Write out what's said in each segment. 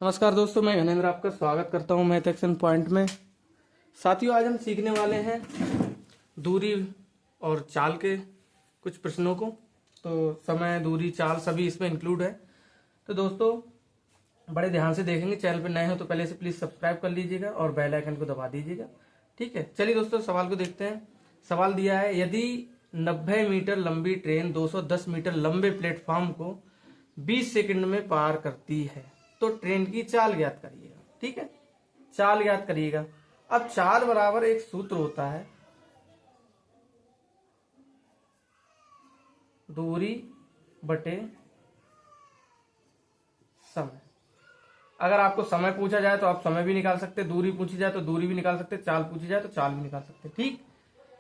नमस्कार दोस्तों, मैं घनेंद्र आपका स्वागत करता हूं मैथ एक्शन पॉइंट में। साथियों, आज हम सीखने वाले हैं दूरी और चाल के कुछ प्रश्नों को। तो समय, दूरी, चाल सभी इसमें इंक्लूड है। तो दोस्तों बड़े ध्यान से देखेंगे। चैनल पर नए हो तो पहले से प्लीज सब्सक्राइब कर लीजिएगा और बेल आइकन को दबा दीजिएगा। ठीक है, चलिए दोस्तों सवाल को देखते हैं। सवाल दिया है, यदि 90 मीटर लंबी ट्रेन 210 मीटर लंबे प्लेटफॉर्म को 20 सेकंड में पार करती है तो ट्रेन की चाल ज्ञात करिएगा। ठीक है, चाल ज्ञात करिएगा। अब चाल बराबर एक सूत्र होता है, दूरी बटे समय। अगर आपको समय पूछा जाए तो आप समय भी निकाल सकते, दूरी पूछी जाए तो दूरी भी निकाल सकते, चाल पूछी जाए तो चाल भी निकाल सकते। ठीक,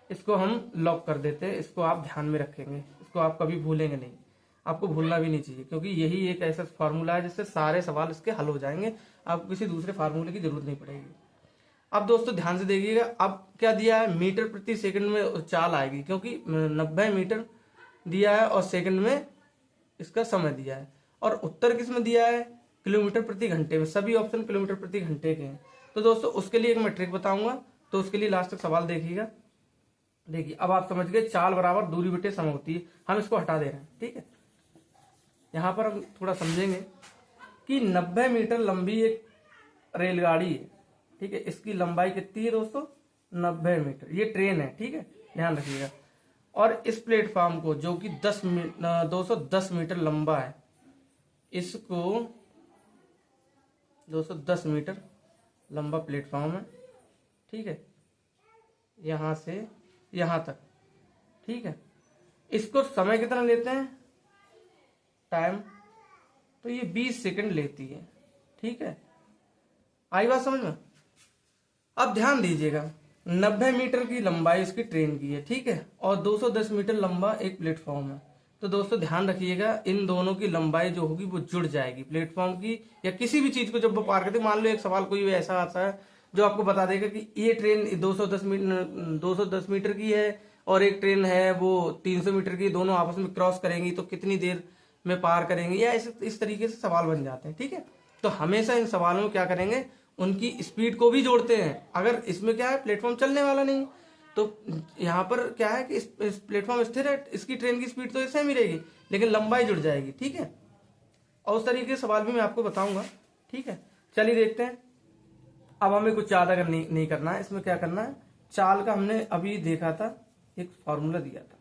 इसको हम लॉक कर देते हैं। इसको आप ध्यान में रखेंगे, इसको आप कभी भूलेंगे नहीं, आपको भूलना भी नहीं चाहिए, क्योंकि यही एक ऐसा फार्मूला है जिससे सारे सवाल इसके हल हो जाएंगे। आपको किसी दूसरे फार्मूले की जरूरत नहीं पड़ेगी। अब दोस्तों ध्यान से देखिएगा, अब क्या दिया है, मीटर प्रति सेकंड में चाल आएगी, क्योंकि 90 मीटर दिया है और सेकंड में इसका समय दिया है। और उत्तर किस में दिया है, किलोमीटर प्रति घंटे में। सभी ऑप्शन किलोमीटर प्रति घंटे के हैं। तो दोस्तों उसके लिए एक मैं ट्रिक बताऊंगा, तो उसके लिए लास्ट तक सवाल देखिएगा। देखिए, अब आप समझ गए, चाल बराबर दूरी बटे समय होती है। हम इसको हटा दे रहे हैं। ठीक है, यहां पर हम थोड़ा समझेंगे कि 90 मीटर लंबी एक रेलगाड़ी है। ठीक है, इसकी लंबाई कितनी है दोस्तों, 90 मीटर। ये ट्रेन है। ठीक है, ध्यान रखिएगा। और इस प्लेटफॉर्म को, जो कि 210 मीटर लंबा है, इसको 210 मीटर लंबा प्लेटफॉर्म है। ठीक है, यहां से यहां तक। ठीक है, इसको समय कितना लेते हैं, टाइम, तो ये 20 सेकंड लेती है। ठीक है, आई बात समझ में। अब ध्यान दीजिएगा, 90 मीटर की लंबाई इसकी ट्रेन की है। ठीक है, और 210 मीटर लंबा एक प्लेटफॉर्म है। तो दोस्तों ध्यान रखिएगा, इन दोनों की लंबाई जो होगी वो जुड़ जाएगी प्लेटफॉर्म की या किसी भी चीज को जब वो पार करते। मान लो एक सवाल कोई ऐसा आता है जो आपको बता देगा कि ये ट्रेन 210 मीटर की है और एक ट्रेन है वो 300 मीटर की, दोनों आपस में क्रॉस करेंगी तो कितनी देर में पार करेंगे, या इस तरीके से सवाल बन जाते हैं। ठीक है, तो हमेशा इन सवालों में क्या करेंगे, उनकी स्पीड को भी जोड़ते हैं। अगर इसमें क्या है, प्लेटफॉर्म चलने वाला नहीं, तो यहाँ पर क्या है कि इस प्लेटफॉर्म स्थिर है, इसकी ट्रेन की स्पीड तो सेम ही रहेगी, लेकिन लंबाई जुड़ जाएगी। ठीक है, और उस तरीके के सवाल भी मैं आपको बताऊंगा। ठीक है, चलिए देखते हैं। अब हमें कुछ ज्यादा नहीं करना है। इसमें क्या करना है, चाल का हमने अभी देखा था, एक फॉर्मूला दिया था।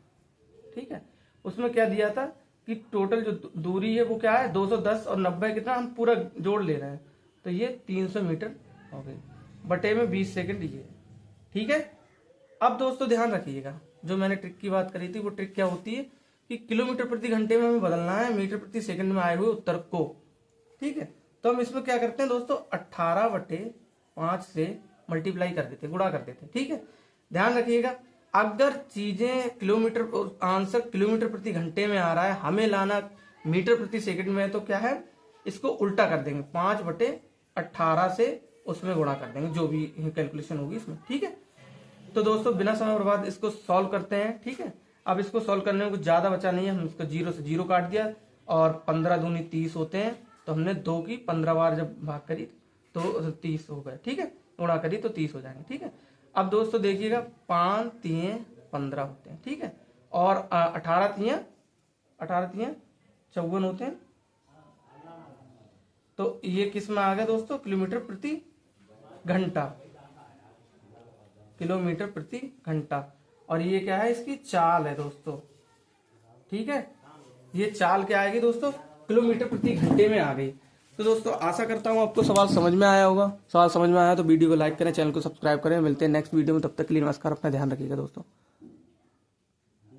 ठीक है, उसमें क्या दिया था कि टोटल जो दूरी है वो क्या है, 210 और 90 कितना, हम पूरा जोड़ ले रहे हैं, तो ये 300 मीटर हो गई, बटे में 20 सेकंड ये। ठीक है, अब दोस्तों ध्यान रखिएगा, जो मैंने ट्रिक की बात करी थी वो ट्रिक क्या होती है कि किलोमीटर प्रति घंटे में हमें बदलना है मीटर प्रति सेकंड में आए हुए उत्तर को। ठीक है, तो हम इसमें क्या करते हैं दोस्तों, 18/5 से मल्टीप्लाई कर देते, गुणा कर देते। ठीक है, ध्यान रखिएगा, अगर चीजें किलोमीटर, आंसर किलोमीटर प्रति घंटे में आ रहा है, हमें लाना मीटर प्रति सेकंड में है, तो क्या है, इसको उल्टा कर देंगे, 5/18 से उसमें गुणा कर देंगे, जो भी कैलकुलेशन होगी इसमें। ठीक है, तो दोस्तों बिना समय बर्बाद इसको सॉल्व करते हैं। ठीक है, अब इसको सॉल्व करने में कुछ ज्यादा बचा नहीं है, हम इसको 0 से 0 काट दिया, और 15 दूनी 30 होते हैं, तो हमने 2 की 15 बार जब भाग करी तो 30 हो गए। ठीक है, गुणा करी तो 30 हो जाएंगे। ठीक है, अब दोस्तों देखिएगा, 5 3 15 होते हैं। ठीक है, और 18 3 54 होते हैं, तो ये किस में आ गया दोस्तों, किलोमीटर प्रति घंटा, किलोमीटर प्रति घंटा। और ये क्या है, इसकी चाल है दोस्तों। ठीक है, ये चाल क्या आएगी दोस्तों, किलोमीटर प्रति घंटे में आ गई। तो दोस्तों आशा करता हूँ आपको सवाल समझ में आया होगा। सवाल समझ में आया तो वीडियो को लाइक करें, चैनल को सब्सक्राइब करें। मिलते हैं नेक्स्ट वीडियो में, तब तक के लिए नमस्कार, अपना ध्यान रखिएगा दोस्तों।